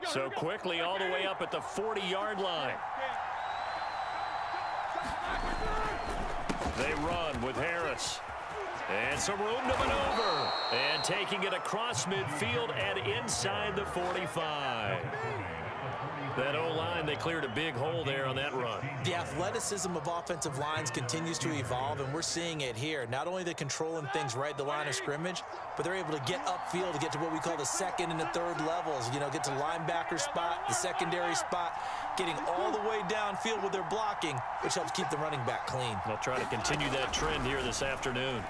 So quickly all the way up at the 40-yard line. They run with Harris. And some room to maneuver. And taking it across midfield and inside the 45. That O-line, they cleared a big hole there on that run. The athleticism of offensive lines continues to evolve, and we're seeing it here. Not only are they controlling things right at the line of scrimmage, but they're able to get upfield to get to what we call the second and the third levels. You know, get to the linebacker spot, the secondary spot, getting all the way downfield with their blocking, which helps keep the running back clean. They'll try to continue that trend here this afternoon.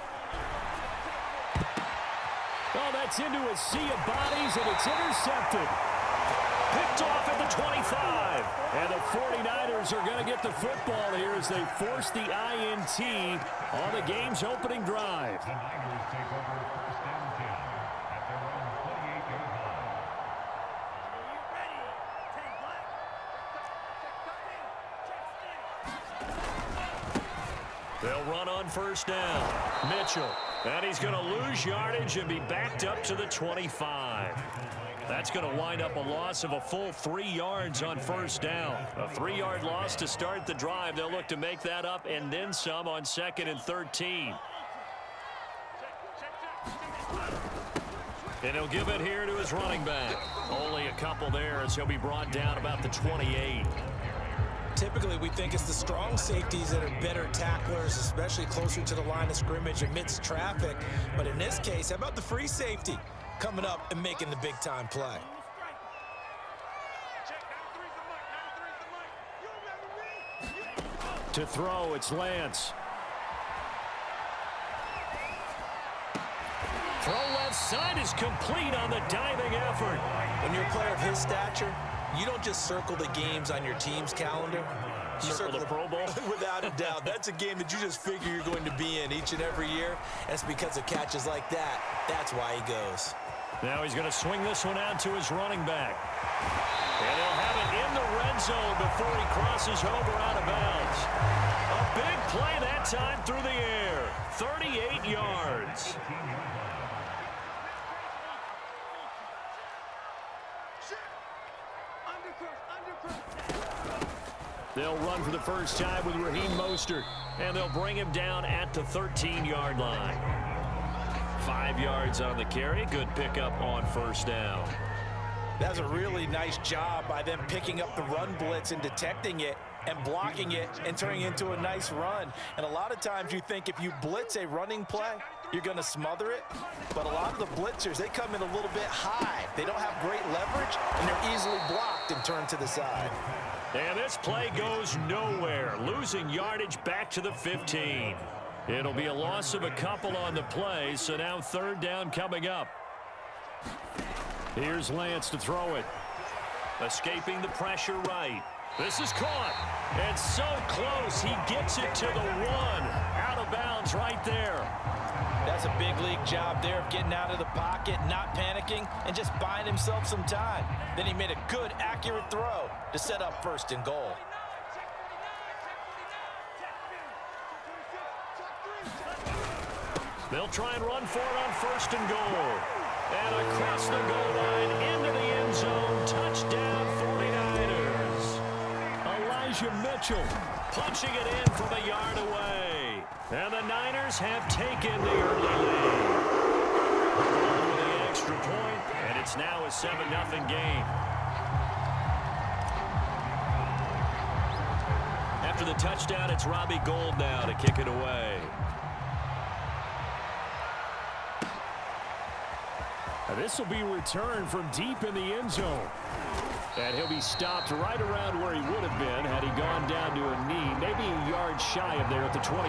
Oh, that's into a sea of bodies, and it's intercepted. Picked off at the 25. And the 49ers are going to get the football here as they force the INT on the game's opening drive. The Niners take over first down 10 at their own 28-yard line. They'll run on first down. Mitchell. And he's going to lose yardage and be backed up to the 25. That's going to wind up a loss of a full 3 yards on first down. A 3-yard loss to start the drive. They'll look to make that up and then some on 2nd and 13. And he'll give it here to his running back. Only a couple there as he'll be brought down about the 28. Typically, we think it's the strong safeties that are better tacklers, especially closer to the line of scrimmage amidst traffic. But in this case, how about the free safety coming up and making the big-time play? To throw, it's Lance. Throw left side is complete on the diving effort. When you're a player of his stature, you don't just circle the games on your team's calendar. You circle the Pro Bowl? Without a doubt. That's a game that you just figure you're going to be in each and every year. And it's because of catches like that. That's why he goes. Now he's going to swing this one out to his running back. And he'll have it in the red zone before he crosses over out of bounds. A big play that time through the air. 38 yards. They'll run for the first time with Raheem Mostert, and they'll bring him down at the 13-yard line. 5 yards on the carry. Good pickup on first down. That's a really nice job by them picking up the run blitz and detecting it and blocking it and turning it into a nice run. And a lot of times you think if you blitz a running play, you're going to smother it. But a lot of the blitzers, they come in a little bit high. They don't have great leverage, and they're easily blocked and turned to the side. And this play goes nowhere, losing yardage back to the 15. It'll be a loss of a couple on the play, so now third down coming up. Here's Lance to throw it. Escaping the pressure right. This is caught. And so close, he gets it to the 1. Out of bounds right there. That's a big league job there of getting out of the pocket, not panicking, and just buying himself some time. Then he made a good, accurate throw to set up first and goal. They'll try and run for it on first and goal. And across the goal line into the end zone. Touchdown 49ers. Elijah Mitchell punching it in from a yard away. And the Niners have taken the early lead. With the extra point, and it's now a 7-0 game. After the touchdown, it's Robbie Gould now to kick it away. This will be returned from deep in the end zone. And he'll be stopped right around where he would have been had he gone down to a knee, maybe a yard shy of there at the 24.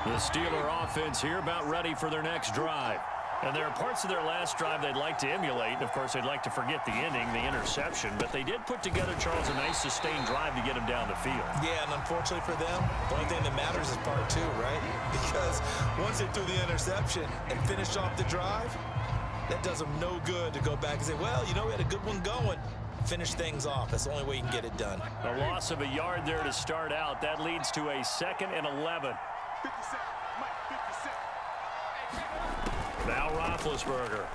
The Steeler offense here about ready for their next drive. And there are parts of their last drive they'd like to emulate. Of course, they'd like to forget the ending, the interception. But they did put together, Charles, a nice sustained drive to get him down the field. Yeah, and unfortunately for them, the only thing that matters is part 2, right? Because once they threw the interception and finished off the drive, that does them no good to go back and say, well, you know, we had a good one going. Finish things off. That's the only way you can get it done. A loss of a yard there to start out. That leads to a 2nd and 11. Now Roethlisberger.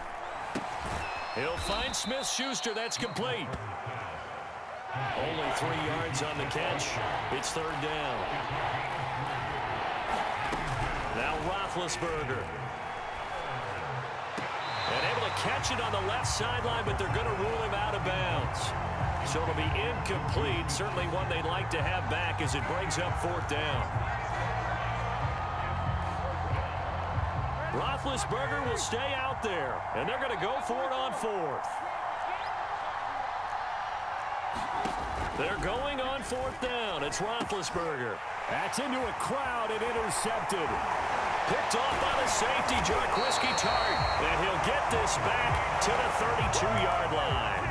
He'll find Smith-Schuster. That's complete. Only 3 yards on the catch. It's third down. Now Roethlisberger. And able to catch it on the left sideline, but they're going to rule him out of bounds. So it'll be incomplete. Certainly one they'd like to have back as it brings up fourth down. Roethlisberger will stay out there, and they're going to go for it on fourth. They're going on fourth down. It's Roethlisberger. That's into a crowd and intercepted. Picked off by the safety, Jarquiski Tart. And he'll get this back to the 32-yard line.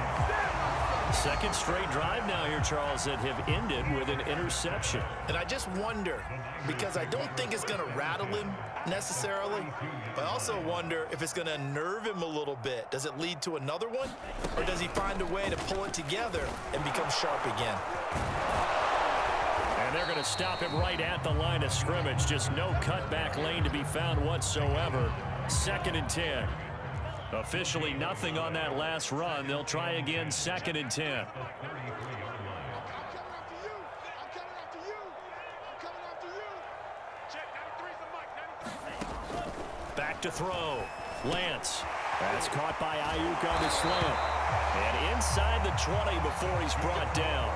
Second straight drive now here, Charles, that have ended with an interception. And I just wonder, because I don't think it's going to rattle him necessarily, but I also wonder if it's going to nerve him a little bit. Does it lead to another one? Or does he find a way to pull it together and become sharp again? And they're going to stop him right at the line of scrimmage. Just no cutback lane to be found whatsoever. 2nd and 10. Officially nothing on that last run. They'll try again 2nd and 10. Back to throw. Lance. That's caught by Ayuk on the slant. And inside the 20 before he's brought down.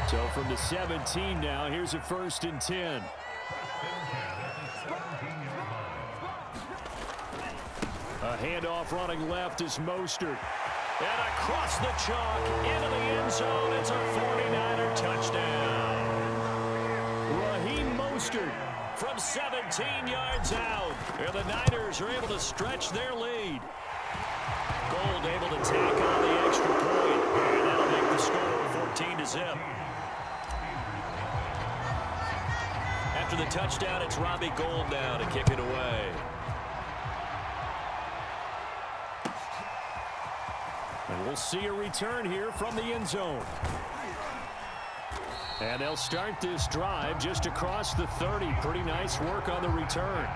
So from the 17 now, here's a 1st and 10. A handoff running left is Mostert. And across the chalk into the end zone. It's a 49er touchdown. Raheem Mostert from 17 yards out. And the Niners are able to stretch their lead. Gold able to tack on the extra point. And that'll make the score 14-0. After the touchdown, it's Robbie Gould now to kick it away. And we'll see a return here from the end zone. And they'll start this drive just across the 30. Pretty nice work on the return.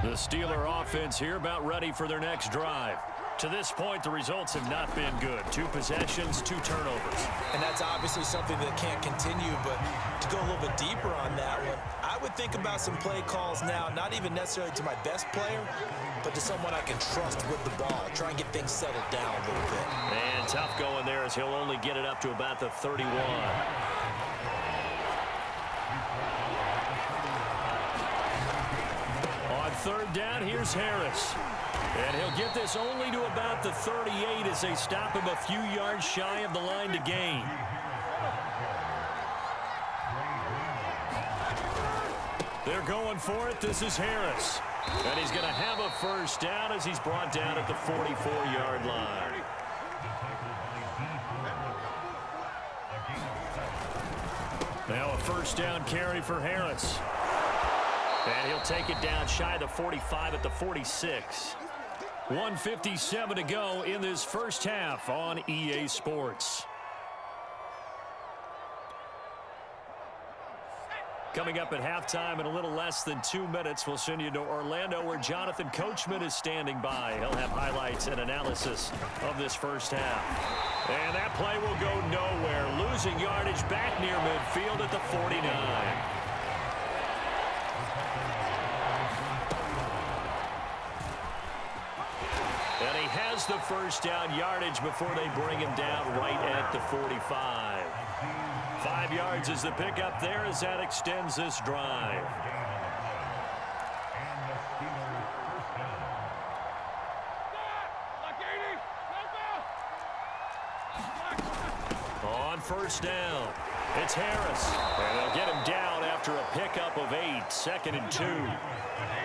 The Steeler offense here about ready for their next drive. To this point, the results have not been good. 2 possessions, 2 turnovers. And that's obviously something that can't continue, but to go a little bit deeper on that one, I would think about some play calls now, not even necessarily to my best player, but to someone I can trust with the ball. Try and get things settled down a little bit. And tough going there as he'll only get it up to about the 31. On 3rd down, here's Harris. And he'll get this only to about the 38 as they stop him a few yards shy of the line to gain. They're going for it. This is Harris. And he's going to have a first down as he's brought down at the 44-yard line. Now a first down carry for Harris. And he'll take it down shy of the 45 at the 46. 1:57 to go in this first half on EA Sports. Coming up at halftime in a little less than 2 minutes, we'll send you to Orlando where Jonathan Coachman is standing by. He'll have highlights and analysis of this first half. And that play will go nowhere. Losing yardage back near midfield at the 49. And he has the first down yardage before they bring him down right at the 45. 5 yards is the pickup there as that extends this drive. On first down, it's Harris. And they'll get him down after a pickup of 8. 2nd and 2.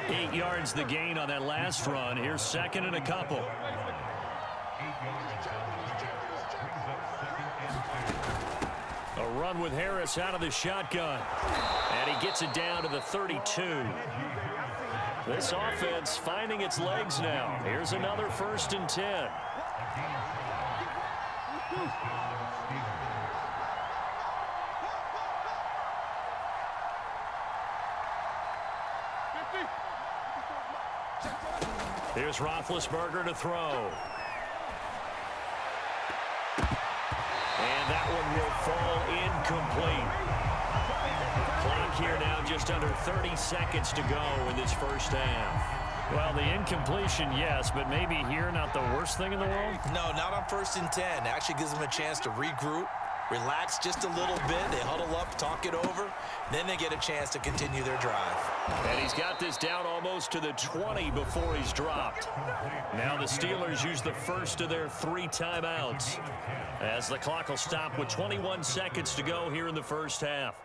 8 yards the gain on that last run. Here's 2nd and a couple. A run with Harris out of the shotgun. And he gets it down to the 32. This offense finding its legs now. Here's another 1st and 10. Here's Roethlisberger to throw. And that one will fall incomplete. Clock here now just under 30 seconds to go in this first half. Well, the incompletion, yes, but maybe here not the worst thing in the world? No, not on 1st and 10. Actually gives them a chance to regroup, relax just a little bit. They huddle up, talk it over. Then they get a chance to continue their drive. And he's got this down almost to the 20 before he's dropped. Now the Steelers use the first of their 3 timeouts as the clock will stop with 21 seconds to go here in the first half.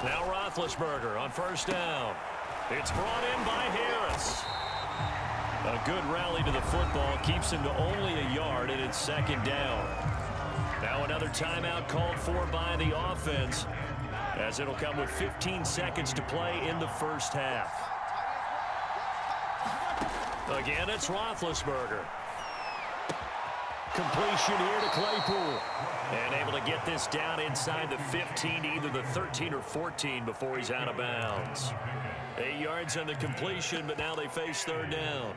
Now Roethlisberger on 1st down. It's brought in by Harris. A good rally to the football keeps him to only a yard, and it's 2nd down. Now another timeout called for by the offense, as it'll come with 15 seconds to play in the first half. Again, it's Roethlisberger. Completion here to Claypool. And able to get this down inside the 15, either the 13 or 14 before he's out of bounds. 8 yards on the completion, but now they face 3rd down.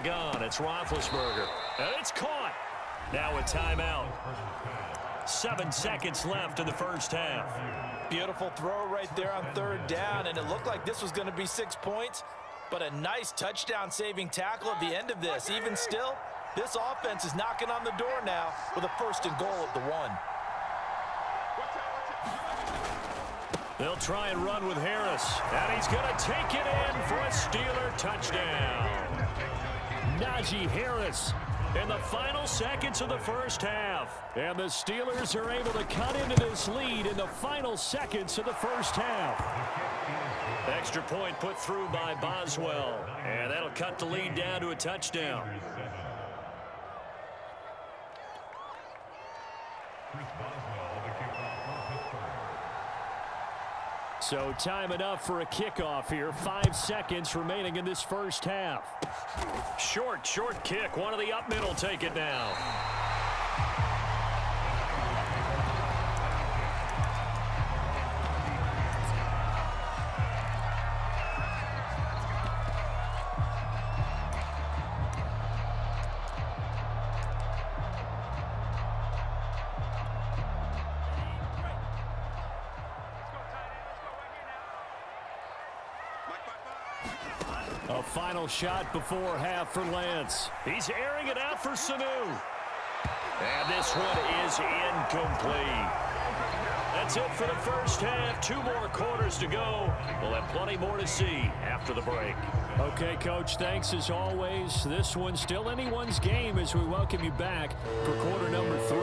Gun. It's Roethlisberger. And it's caught. Now a timeout. 7 seconds left in the first half. Beautiful throw right there on 3rd down, and it looked like this was going to be 6 points, but a nice touchdown-saving tackle at the end of this. Even still, this offense is knocking on the door now with a 1st and goal at the 1. They'll try and run with Harris, and he's going to take it in for a Steeler touchdown. Najee Harris in the final seconds of the first half. And the Steelers are able to cut into this lead in the final seconds of the first half. Extra point put through by Boswell. And that'll cut the lead down to a touchdown. So time enough for a kickoff here. 5 seconds remaining in this first half. Short kick. One of the up middle take it down. A final shot before half for Lance. He's airing it out for Sanu. And this one is incomplete. That's it for the first half. 2 more quarters to go. We'll have plenty more to see after the break. Okay, Coach, thanks as always. This one's still anyone's game as we welcome you back for quarter number 3.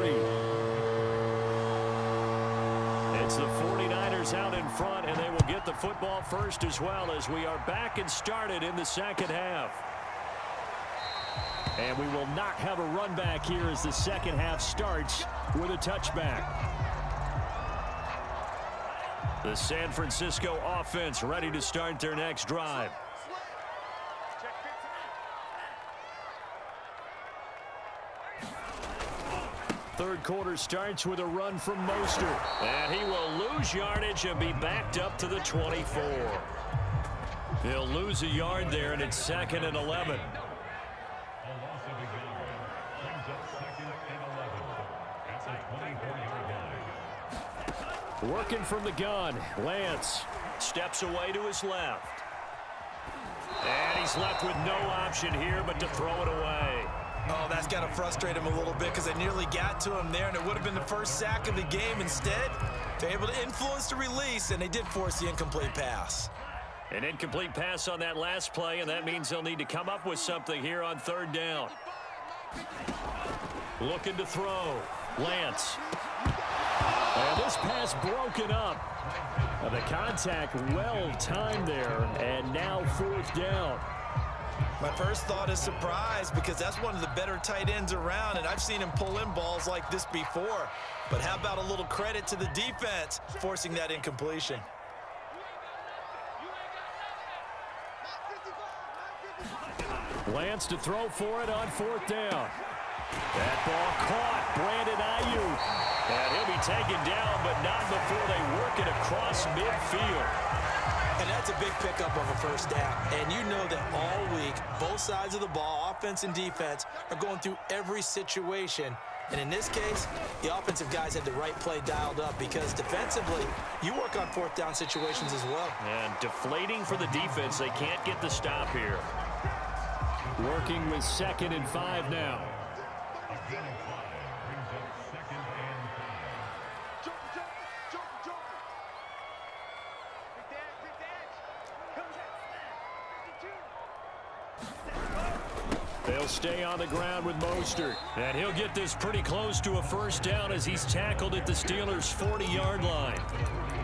It's the 49ers out in front, and they will get the football first as well as we are back and started in the second half. And we will not have a run back here as the second half starts with a touchback. The San Francisco offense ready to start their next drive. Third quarter starts with a run from Mostert. And he will lose yardage and be backed up to the 24. He'll lose a yard there, and it's 2nd and 11. Working from the gun, Lance steps away to his left. And he's left with no option here but to throw it away. Oh, that's got to frustrate him a little bit because they nearly got to him there, and it would have been the first sack of the game. Instead, they're able to influence the release, and they did force the incomplete pass. An incomplete pass on that last play, and that means they'll need to come up with something here on third down. Looking to throw. Lance. And this pass broken up. The contact well timed there, and now fourth down. My first thought is surprise because that's one of the better tight ends around, and I've seen him pull in balls like this before. But how about a little credit to the defense forcing that incompletion? Lance to throw for it on fourth down. That ball caught. Brandon Ayuk. And he'll be taken down, but not before they work it across midfield. And that's a big pickup of a first down. And you know that all week, both sides of the ball, offense and defense, are going through every situation. And in this case, the offensive guys had the right play dialed up because defensively, you work on fourth down situations as well. And deflating for the defense. They can't get the stop here. Working with 2nd and 5 now. They'll stay on the ground with Mostert. And he'll get this pretty close to a first down as he's tackled at the Steelers' 40-yard line.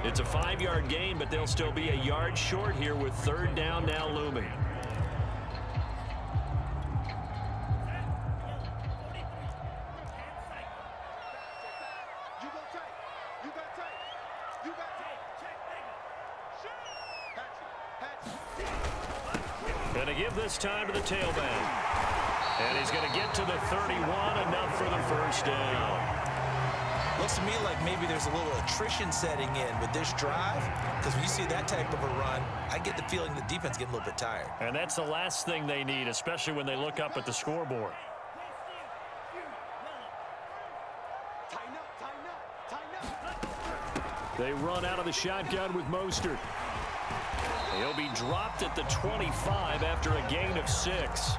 It's a 5-yard gain, but they'll still be a yard short here with third down now looming. Going to give this time to the tailback. And he's going to get to the 31, enough for the first down. Looks to me like maybe there's a little attrition setting in with this drive, because when you see that type of a run, I get the feeling the defense getting a little bit tired. And that's the last thing they need, especially when they look up at the scoreboard. They run out of the shotgun with Mostert. He'll be dropped at the 25 after a gain of 6.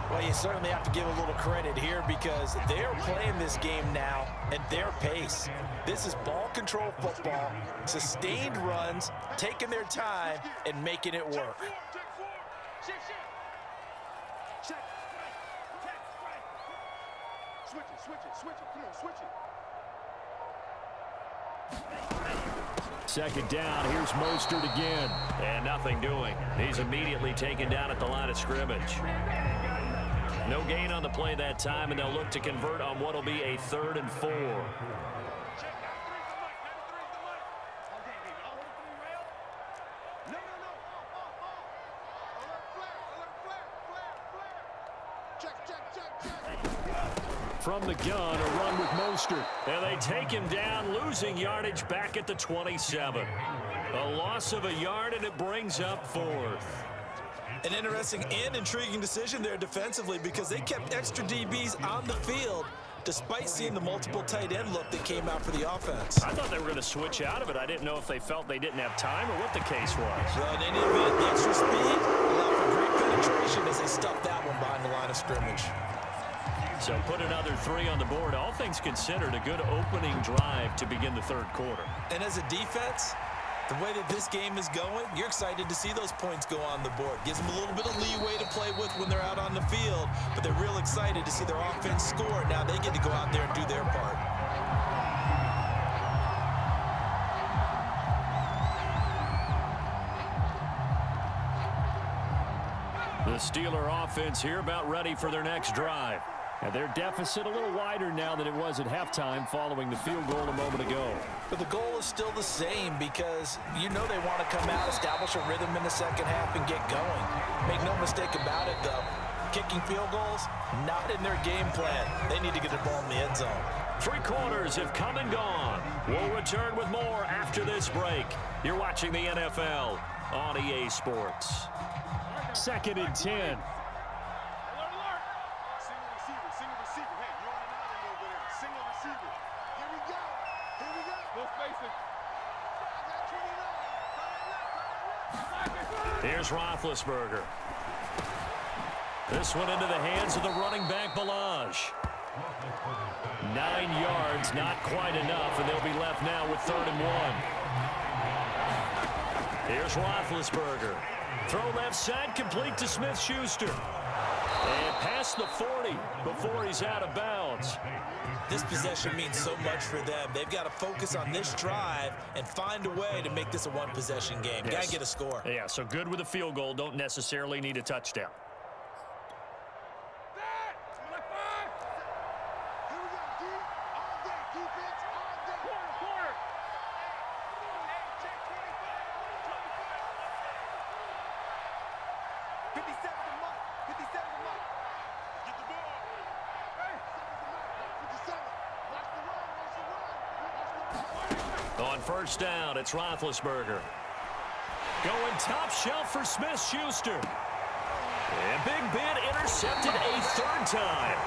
Well, you certainly have to give a little credit here because they're playing this game now at their pace. This is ball control football, sustained runs, taking their time, and making it work. Second down, here's Mostert again. And nothing doing. He's immediately taken down at the line of scrimmage. No gain on the play that time, and they'll look to convert on what will be a 3rd and 4. From the gun, a run with Mostert. And they take him down, losing yardage back at the 27. A loss of a yard, and it brings up 4th. An interesting and intriguing decision there defensively because they kept extra DBs on the field despite seeing the multiple tight end look that came out for the offense. I thought they were going to switch out of it. I didn't know if they felt they didn't have time or what the case was. Well, in any event, the extra speed allowed for great penetration as they stuffed that one behind the line of scrimmage. So put another 3 on the board. All things considered, a good opening drive to begin the 3rd quarter. And as a defense, the way that this game is going, you're excited to see those points go on the board. Gives them a little bit of leeway to play with when they're out on the field, but they're real excited to see their offense score. Now they get to go out there and do their part. The Steeler offense here about ready for their next drive. And their deficit a little wider now than it was at halftime following the field goal a moment ago. But the goal is still the same because you know they want to come out, establish a rhythm in the second half, and get going. Make no mistake about it, though. Kicking field goals, not in their game plan. They need to get the ball in the end zone. 3 quarters have come and gone. We'll return with more after this break. You're watching the NFL on EA Sports. 2nd and 10. Here's Roethlisberger. This one into the hands of the running back, Balaj. 9 yards, not quite enough, and they'll be left now with 3rd and 1. Here's Roethlisberger. Throw left side, complete to Smith-Schuster. And past the 40 before he's out of bounds. This possession means so much for them. They've got to focus on this drive and find a way to make this a one-possession game. Yes. Got to get a score. Yeah, so good with a field goal. Don't necessarily need a touchdown. On first down, it's Roethlisberger. Going top shelf for Smith-Schuster. And Big Ben intercepted a third time.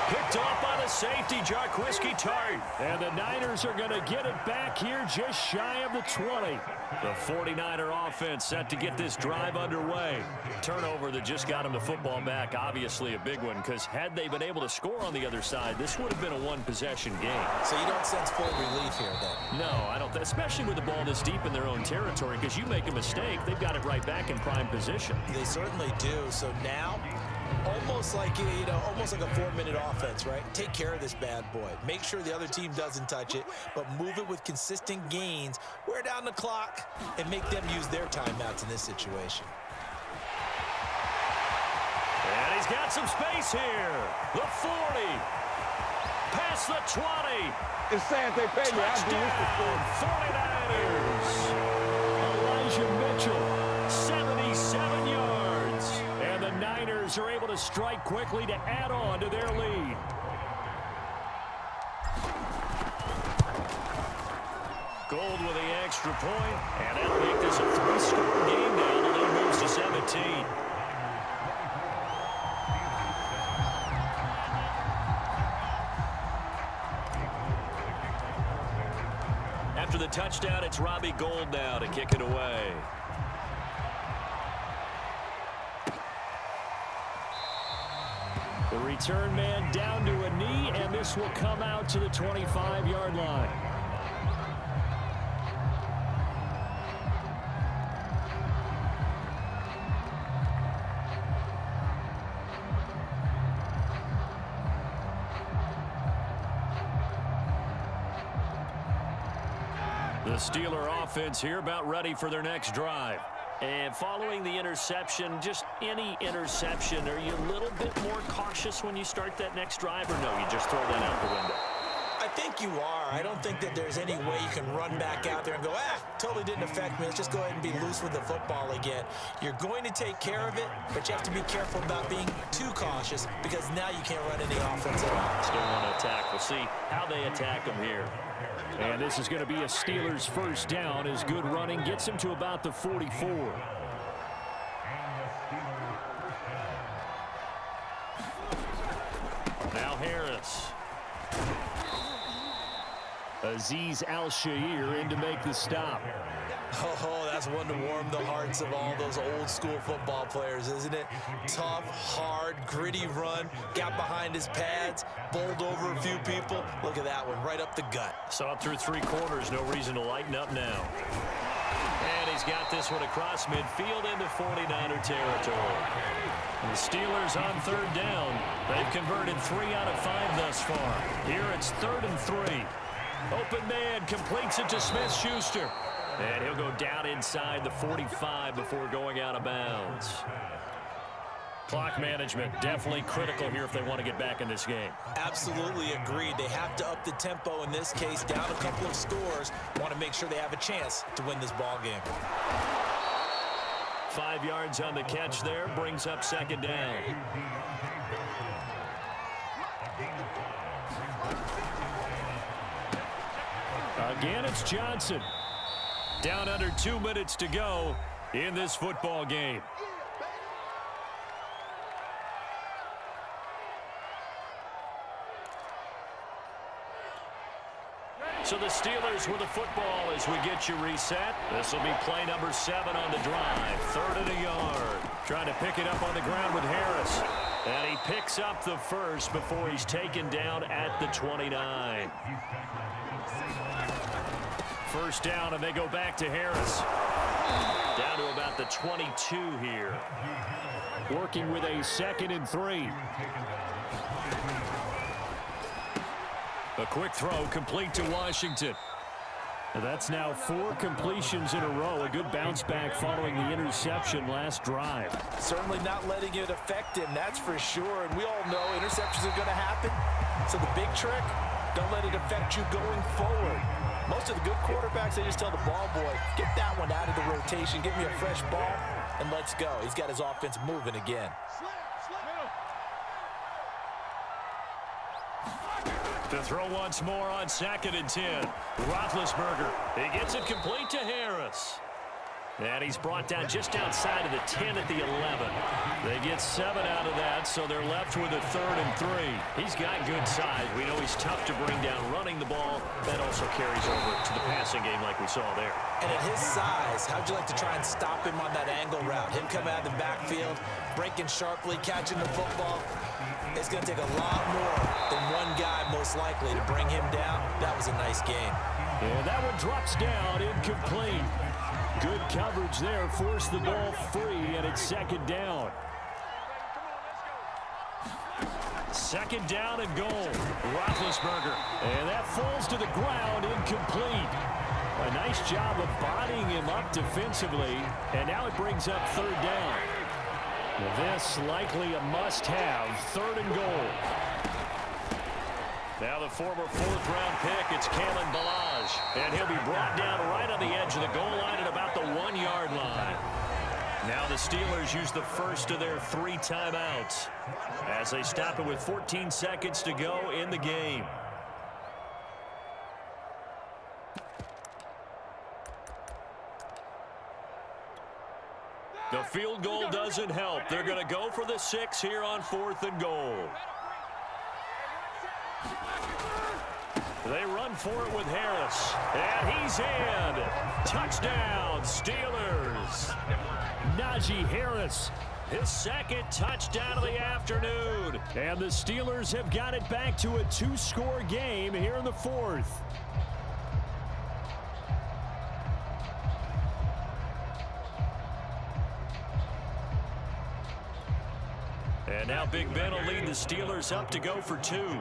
Picked off by the safety, Jarquiski Tart. And the Niners are going to get it back here just shy of the 20. The 49er offense set to get this drive underway. Turnover that just got them the football back, obviously a big one, because had they been able to score on the other side, this would have been a one-possession game. So you don't sense full relief here, then? No, I don't, especially with the ball this deep in their own territory, because you make a mistake, they've got it right back in prime position. They certainly do. So now, almost like a 4-minute offense, right? Take care of this bad boy. Make sure the other team doesn't touch it, but move it with consistent gains, wear down the clock, and make them use their timeouts in this situation. And he's got some space here. The 40. Past the 20. It's saying they pay me. Touchdown, 49ers. Elijah Mitchell, 77 yards. And the Niners are able to strike quickly to add on to their lead. Gold with the extra point, and that'll make this a 3-score game now. The lead moves to 17. After the touchdown, it's Robbie Gould now to kick it away. The return man down to a knee, and this will come out to the 25-yard line. The Steeler offense here about ready for their next drive. And following the interception, just any interception, are you a little bit more cautious when you start that next drive, or no, you just throw that out the window? I think you are. I don't think that there's any way you can run back out there and go, totally didn't affect me. Let's just go ahead and be loose with the football again. You're going to take care of it, but you have to be careful about being too cautious because now you can't run any offense at all. Still want to attack. We'll see how they attack them here. And this is going to be a Steelers first down as good running gets him to about the 44. Now Harris. Azeez Al-Shaair in to make the stop. Oh, that's one to warm the hearts of all those old school football players, isn't it? Tough, hard, gritty run, got behind his pads, bowled over a few people. Look at that one, right up the gut. Saw it through 3 quarters, no reason to lighten up now. And he's got this one across midfield into 49er territory. And the Steelers on third down. They've converted 3 out of 5 thus far. Here it's 3rd and 3. Open man completes it to Smith-Schuster. And he'll go down inside the 45 before going out of bounds. Clock management definitely critical here if they want to get back in this game. Absolutely agreed. They have to up the tempo in this case, down a couple of scores. Want to make sure they have a chance to win this ball game. 5 yards on the catch there, brings up 2nd down. Again, it's Johnson. Down under 2 minutes to go in this football game. So the Steelers with the football as we get you reset. This will be play number 7 on the drive. 3rd and a yard. Trying to pick it up on the ground with Harris. And he picks up the first before he's taken down at the 29. First down, and they go back to Harris. Down to about the 22 here. Working with a 2nd and 3. A quick throw complete to Washington. That's now 4 completions in a row. A good bounce back following the interception last drive. Certainly not letting it affect him, that's for sure. And we all know interceptions are going to happen. So the big trick, don't let it affect you going forward. Most of the good quarterbacks, they just tell the ball boy, get that one out of the rotation, give me a fresh ball, and let's go. He's got his offense moving again. To throw once more on 2nd and 10. Roethlisberger. He gets it complete to Harris. And he's brought down just outside of the 10 at the 11. They get 7 out of that, so they're left with a 3rd and 3. He's got good size. We know he's tough to bring down running the ball. That also carries over to the passing game like we saw there. And at his size, how'd you like to try and stop him on that angle route? Him coming out of the backfield, breaking sharply, catching the football. It's going to take a lot more than one guy, most likely, to bring him down. That was a nice game. And that one drops down, incomplete. Good coverage there, forced the ball free, and it's 2nd down. 2nd down and goal. Roethlisberger. And that falls to the ground, incomplete. A nice job of bodying him up defensively, and now it brings up 3rd down. This likely a must-have, 3rd and goal. Now the former 4th-round pick, it's Kalen Ballage. And he'll be brought down right on the edge of the goal line at about the 1-yard line. Now the Steelers use the first of their 3 timeouts as they stop it with 14 seconds to go in the game. The field goal doesn't help. They're going to go for the 6 here on 4th and goal. They run for it with Harris. And he's in. Touchdown, Steelers. Najee Harris. His 2nd touchdown of the afternoon. And the Steelers have got it back to a 2-score game here in the 4th. And now Big Ben will lead the Steelers up to go for 2.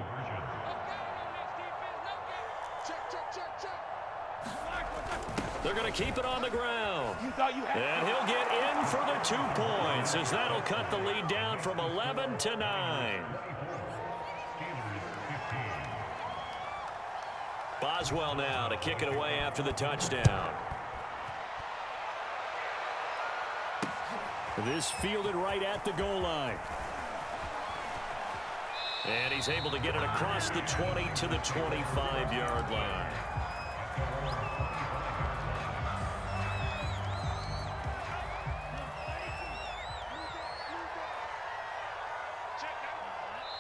They're going to keep it on the ground. And he'll get in for the 2 points as that'll cut the lead down from 11 to 9. Boswell now to kick it away after the touchdown. This fielded right at the goal line. And he's able to get it across the 20 to the 25-yard line.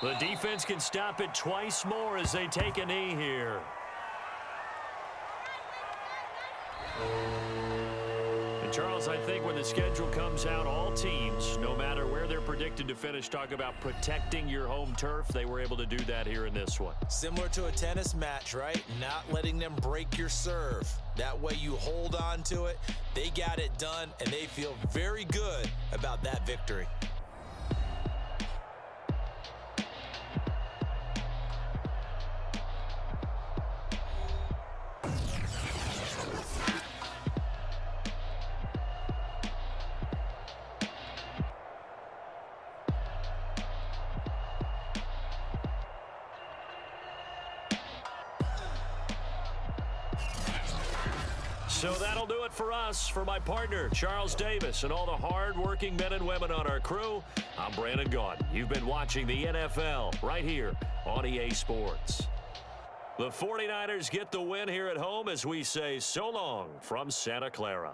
The defense can stop it twice more as they take a knee here. And Charles, I think when the schedule comes out, all teams, no matter where they're predicted to finish, talk about protecting your home turf. They were able to do that here in this one. Similar to a tennis match, right? Not letting them break your serve. That way you hold on to it. They got it done, and they feel very good about that victory. So that'll do it for us. For my partner, Charles Davis, and all the hard-working men and women on our crew, I'm Brandon Gaudin. You've been watching the NFL right here on EA Sports. The 49ers get the win here at home as we say so long from Santa Clara.